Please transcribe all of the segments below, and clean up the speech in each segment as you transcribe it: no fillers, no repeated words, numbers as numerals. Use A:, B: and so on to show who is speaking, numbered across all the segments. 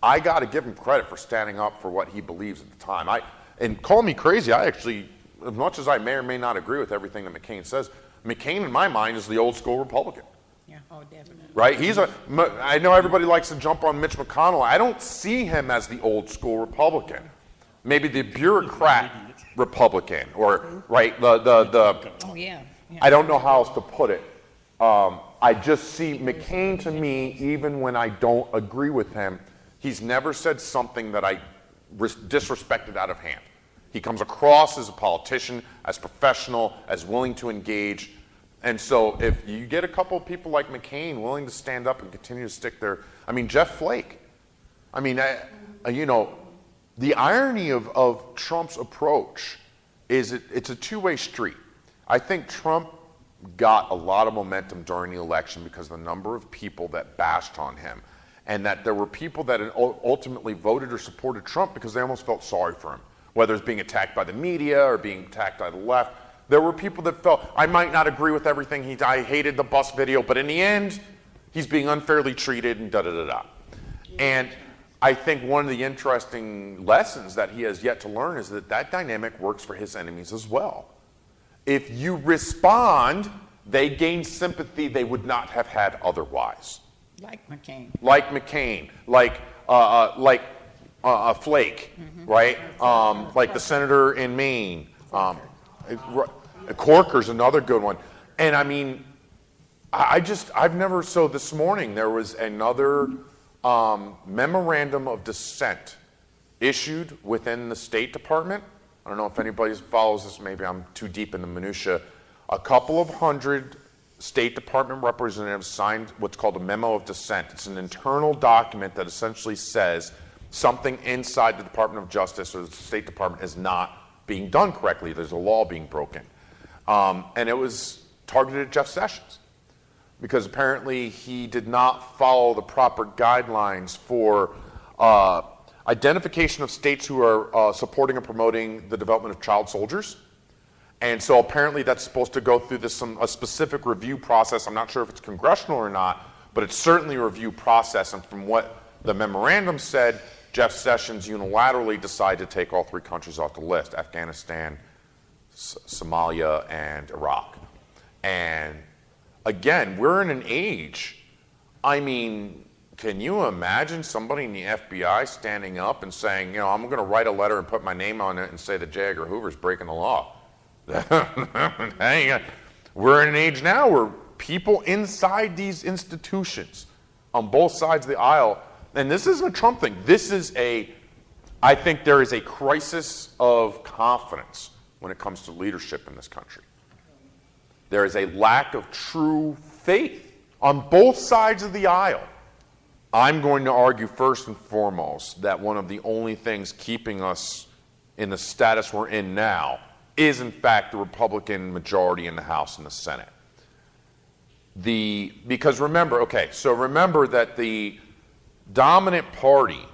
A: I got to give him credit for standing up for what he believes at the time. And call me crazy, I actually, as much as I may or may not agree with everything that McCain says, McCain in my mind is the old school Republican.
B: Yeah, oh, definitely.
A: Right? I know everybody likes to jump on Mitch McConnell. I don't see him as the old school Republican. Maybe the bureaucrat Republican, or right,
B: Oh, yeah.
A: I don't know how else to put it. I just see McCain, to me, even when I don't agree with him, he's never said something that I disrespected out of hand. He comes across as a politician, as professional, as willing to engage. And so if you get a couple of people like McCain willing to stand up and continue to stick their, I mean, Jeff Flake. I mean, you know, the irony of Trump's approach is it's a two-way street. I think Trump got a lot of momentum during the election because of the number of people that bashed on him, and that there were people that ultimately voted or supported Trump because they almost felt sorry for him, whether it's being attacked by the media or being attacked by the left. There were people that felt, I might not agree with everything I hated the bus video, but in the end, he's being unfairly treated and da-da-da-da. And I think one of the interesting lessons that he has yet to learn is that dynamic works for his enemies as well. If you respond, they gain sympathy they would not have had otherwise.
B: Like McCain.
A: Like McCain, like Flake, right? Like the senator in Maine. Corker's another good one. And I mean, I've never, so this morning there was another memorandum of dissent issued within the State Department. I don't know if anybody follows this, maybe I'm too deep in the minutia. A couple of hundred State Department representatives signed what's called a memo of dissent. It's an internal document that essentially says something inside the Department of Justice or the State Department is not being done correctly. There's a law being broken. And it was targeted at Jeff Sessions because apparently he did not follow the proper guidelines for identification of states who are supporting and promoting the development of child soldiers. And so apparently that's supposed to go through a specific review process. I'm not sure if it's congressional or not, but it's certainly a review process. And from what the memorandum said, Jeff Sessions unilaterally decided to take all three countries off the list: Afghanistan, Somalia, and Iraq. And again, we're in an age, I mean, can you imagine somebody in the FBI standing up and saying, you know, I'm going to write a letter and put my name on it and say that J. Edgar Hoover's breaking the law? We're in an age now where people inside these institutions on both sides of the aisle, and this isn't a Trump thing, I think there is a crisis of confidence when it comes to leadership in this country. There is a lack of true faith on both sides of the aisle. I'm going to argue first and foremost that one of the only things keeping us in the status we're in now is in fact the Republican majority in the House and the Senate. Because remember that the dominant party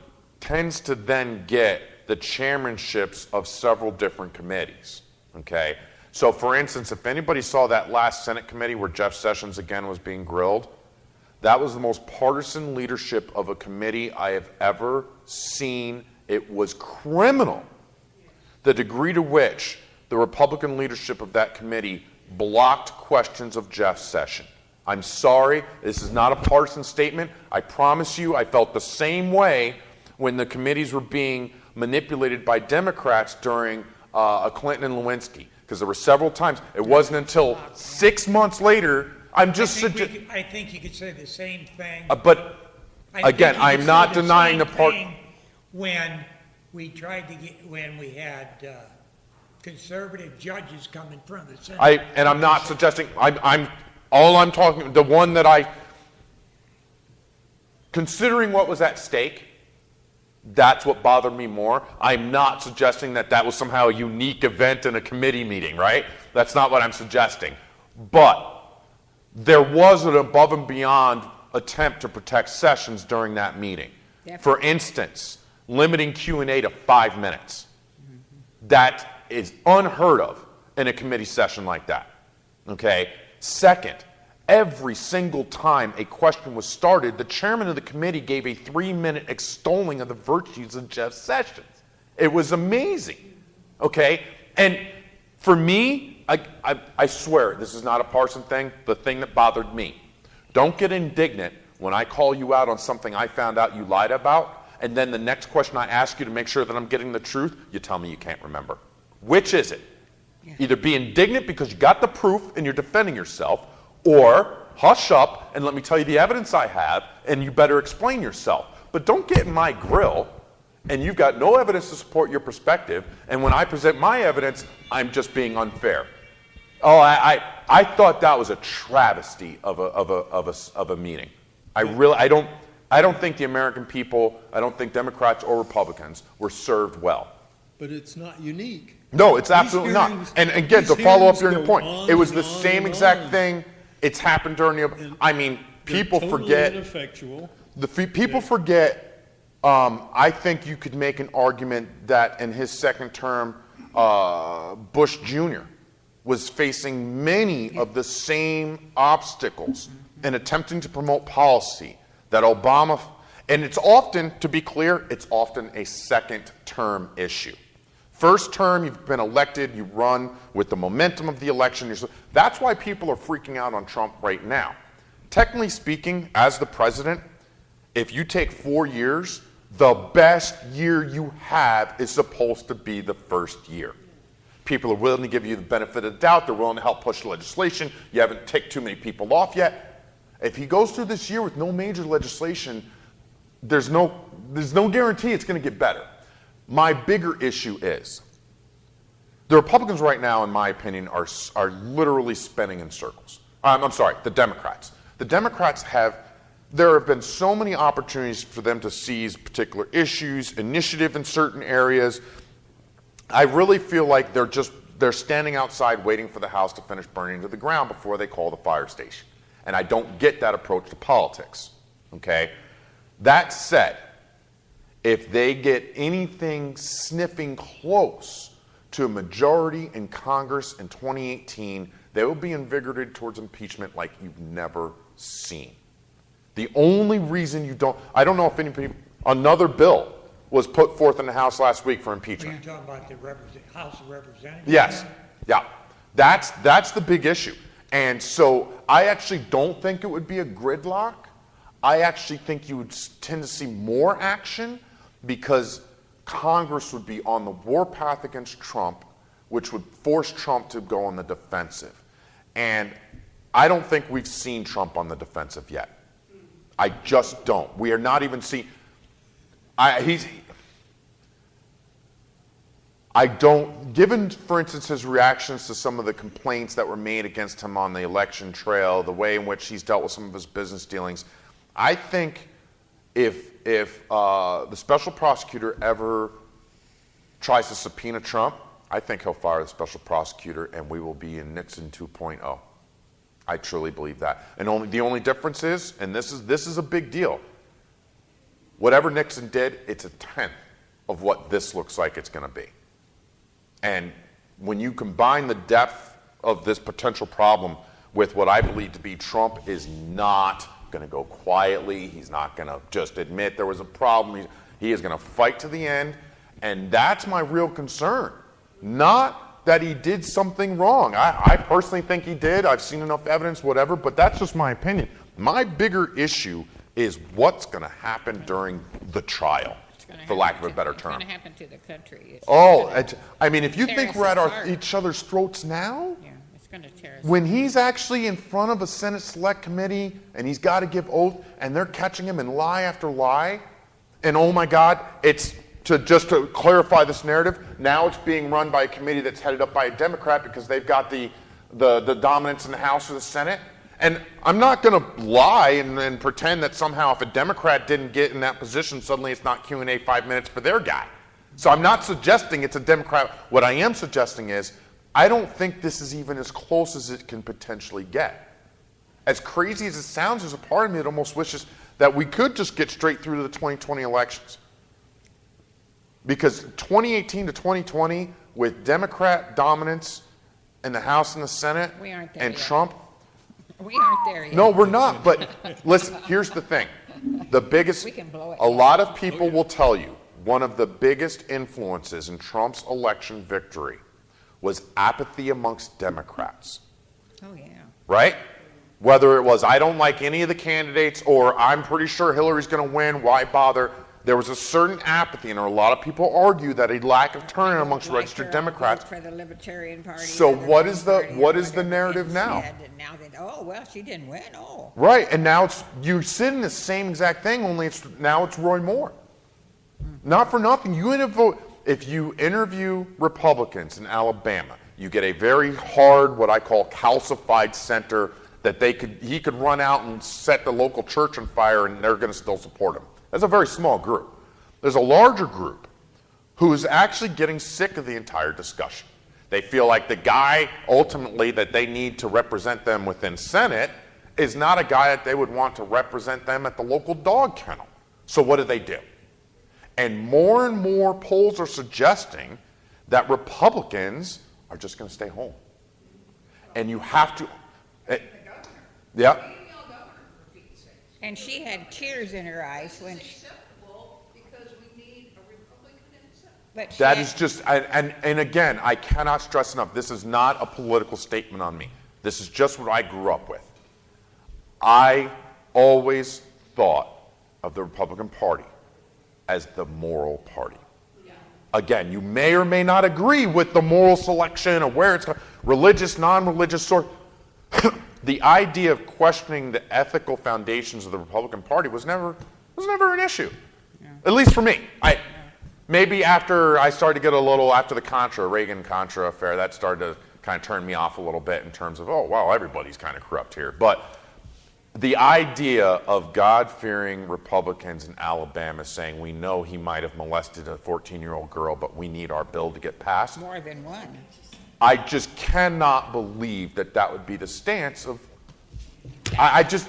A: tends to then get the chairmanships of several different committees, okay? So for instance, if anybody saw that last Senate committee where Jeff Sessions again was being grilled, that was the most partisan leadership of a committee I have ever seen. It was criminal, the degree to which the Republican leadership of that committee blocked questions of Jeff Sessions. I'm sorry, this is not a partisan statement. I promise you I felt the same way when the committees were being manipulated by Democrats during Clinton and Lewinsky, because there were several times. It wasn't until 6 months later. I
C: think you could say the same thing.
A: But again, I'm not denying the part.
C: When we had conservative judges come in front of the Senate.
A: And I'm not suggesting. I'm talking the one that considering what was at stake. That's what bothered me more. I'm not suggesting that was somehow a unique event in a committee meeting, right? That's not what I'm suggesting. But there was an above and beyond attempt to protect Sessions during that meeting. Definitely. For instance, limiting Q&A to 5 minutes. Mm-hmm. That is unheard of in a committee session like that. Okay? Second, every single time a question was started, the chairman of the committee gave a 3-minute extolling of the virtues of Jeff Sessions. It was amazing, okay? And for me, I swear, this is not a partisan thing, the thing that bothered me. Don't get indignant when I call you out on something I found out you lied about, and then the next question I ask you to make sure that I'm getting the truth, you tell me you can't remember. Which is it?
B: Yeah.
A: Either be indignant because you got the proof and you're defending yourself, or hush up and let me tell you the evidence I have, and you better explain yourself. But don't get in my grill, and you've got no evidence to support your perspective, and when I present my evidence, I'm just being unfair. Oh, I thought that was a travesty of a meeting. I don't think the American people, I don't think Democrats or Republicans were served well.
D: But it's not unique.
A: No, it's absolutely not. And again, to follow up your point, it was the same
D: and
A: exact
D: on.
A: thing. It's happened during the. I mean, people
D: They're totally
A: forget.
D: ineffectual.
A: People forget. I think you could make an argument that in his second term, Bush Jr. was facing many of the same obstacles in attempting to promote policy that Obama. And it's often, to be clear, it's often a second term issue. First term, you've been elected, you run with the momentum of the election. That's why people are freaking out on Trump right now. Technically speaking, as the president, if you take 4 years, the best year you have is supposed to be the first year. People are willing to give you the benefit of the doubt. They're willing to help push legislation. You haven't ticked too many people off yet. If he goes through this year with no major legislation, there's no guarantee it's going to get better. My bigger issue is the Republicans right now, in my opinion, are literally spinning in circles. I'm sorry, the Democrats. The Democrats there have been so many opportunities for them to seize particular issues, initiative in certain areas. I really feel like they're standing outside waiting for the house to finish burning to the ground before they call the fire station. And I don't get that approach to politics, okay? That said, if they get anything sniffing close to a majority in Congress in 2018, they will be invigorated towards impeachment like you've never seen. The only reason I don't know if another bill was put forth in the House last week for
C: Are
A: impeachment.
C: you talking about the House of Representatives?
A: Yes, yeah. That's the big issue. And so I actually don't think it would be a gridlock. I actually think you would tend to see more action because Congress would be on the warpath against Trump, which would force Trump to go on the defensive. And I don't think we've seen Trump on the defensive yet. I just don't. We are not even seeing. Given, for instance, his reactions to some of the complaints that were made against him on the election trail, the way in which he's dealt with some of his business dealings, I think if the special prosecutor ever tries to subpoena Trump, I think he'll fire the special prosecutor and we will be in Nixon 2.0. I truly believe that. And the only difference is, and this is a big deal, whatever Nixon did, it's a tenth of what this looks like it's going to be. And when you combine the depth of this potential problem with what I believe to be Trump is not going to go quietly, he's not going to just admit there was a problem, he is going to fight to the end, and that's my real concern. Not that he did something wrong. I personally think he did. I've seen enough evidence, whatever, but that's just my opinion. My bigger issue is what's going to happen during the trial, for lack of a better term.
B: It's going to happen to the country.
A: I mean, if you
B: tear
A: think
B: us
A: we're at
B: apart.
A: each other's throats now,
B: Yeah, it's going to tear us.
A: when he's actually in front of a Senate Select Committee and he's got to give oath and they're catching him in lie after lie, and oh my God, just to clarify this narrative, now it's being run by a committee that's headed up by a Democrat because they've got the dominance in the House or the Senate. And I'm not going to lie and pretend that somehow if a Democrat didn't get in that position, suddenly it's not Q&A 5 minutes for their guy. So I'm not suggesting it's a Democrat. What I am suggesting is I don't think this is even as close as it can potentially get. As crazy as it sounds, there's a part of me that almost wishes that we could just get straight through to the 2020 elections. Because 2018 to 2020, with Democrat dominance in the House and the Senate,
B: We aren't there
A: and
B: yet.
A: Trump,
B: We aren't there yet.
A: No, we're not. But listen, here's the thing. The biggest,
B: We can blow it
A: a
B: down.
A: lot of people will tell you, one of the biggest influences in Trump's election victory was apathy amongst Democrats,
B: Oh, yeah.
A: right? Whether it was, I don't like any of the candidates, or I'm pretty sure Hillary's going to win, why bother? There was a certain apathy, and a lot of people argue that a lack of turnout amongst
B: Like
A: registered
B: her,
A: Democrats.
B: vote for the Libertarian Party.
A: So
B: or the
A: what
B: Green
A: is the-
B: Party,
A: what
B: or
A: is the
B: whatever
A: narrative
B: it
A: now?
B: said, and now that, oh, well, she didn't win, oh.
A: Right, and now it's, you sit in the same exact thing, only now it's Roy Moore. Not for nothing, if you interview Republicans in Alabama, you get a very hard, what I call calcified center, that he could run out and set the local church on fire and they're going to still support him. That's a very small group. There's a larger group who is actually getting sick of the entire discussion. They feel like the guy ultimately that they need to represent them within Senate is not a guy that they would want to represent them at the local dog kennel. So what do? And more polls are suggesting that Republicans are just going to stay home. And you have to... yeah.
B: And she had tears in her eyes when she...
E: Acceptable because we need a Republican in the Senate.
B: But she
A: That
B: had-
A: is just, and again, I cannot stress enough, this is not a political statement on me. This is just what I grew up with. I always thought of the Republican Party as the moral party. Again, you may or may not agree with the moral selection of where it's religious, non-religious sort. The idea of questioning the ethical foundations of the Republican Party was never an issue. At least for me. Maybe after I started to get after the Reagan-Contra affair, that started to kind of turn me off a little bit in terms of, oh, wow, everybody's kind of corrupt here. But the idea of God-fearing Republicans in Alabama saying, we know he might have molested a 14-year-old girl, but we need our bill to get passed,
B: more than one.
A: I just cannot believe that would be the stance of, I just,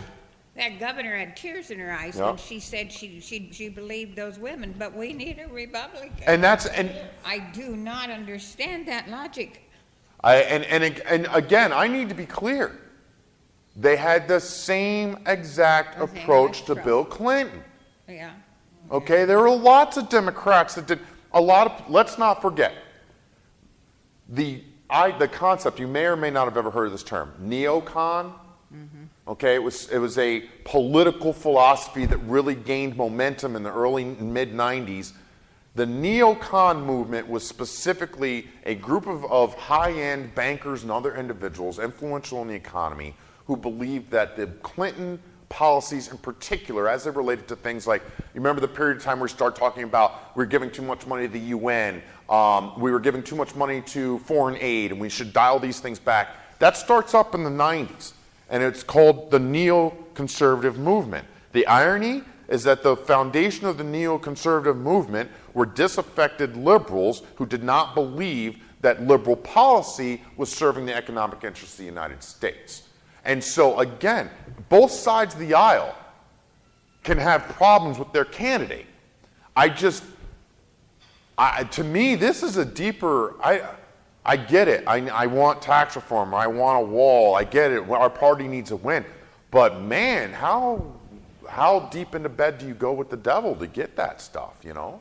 B: That governor had tears in her eyes
A: Yeah.
B: when she said she believed those women, but we need a Republican.
A: and
B: I do not understand that logic.
A: and again, I need to be clear. They had the same exact
B: The same
A: approach to
B: approach.
A: Bill Clinton.
B: Yeah.
A: Okay, there were lots of Democrats that did let's not forget, the concept, you may or may not have ever heard of this term, neocon. Okay, it was a political philosophy that really gained momentum in the early and mid-90s. The neocon movement was specifically a group of high-end bankers and other individuals influential in the economy who believed that the Clinton policies in particular, as they related to things like, you remember the period of time where we started talking about we were giving too much money to the UN, we were giving too much money to foreign aid, and we should dial these things back. That starts up in the 90s, and it's called the neoconservative movement. The irony is that the foundation of the neoconservative movement were disaffected liberals who did not believe that liberal policy was serving the economic interests of the United States. And so, again, both sides of the aisle can have problems with their candidate. To me, this is a deeper, I get it. I want tax reform, or I want a wall. I get it. Our party needs a win. But man, how deep into bed do you go with the devil to get that stuff, you know?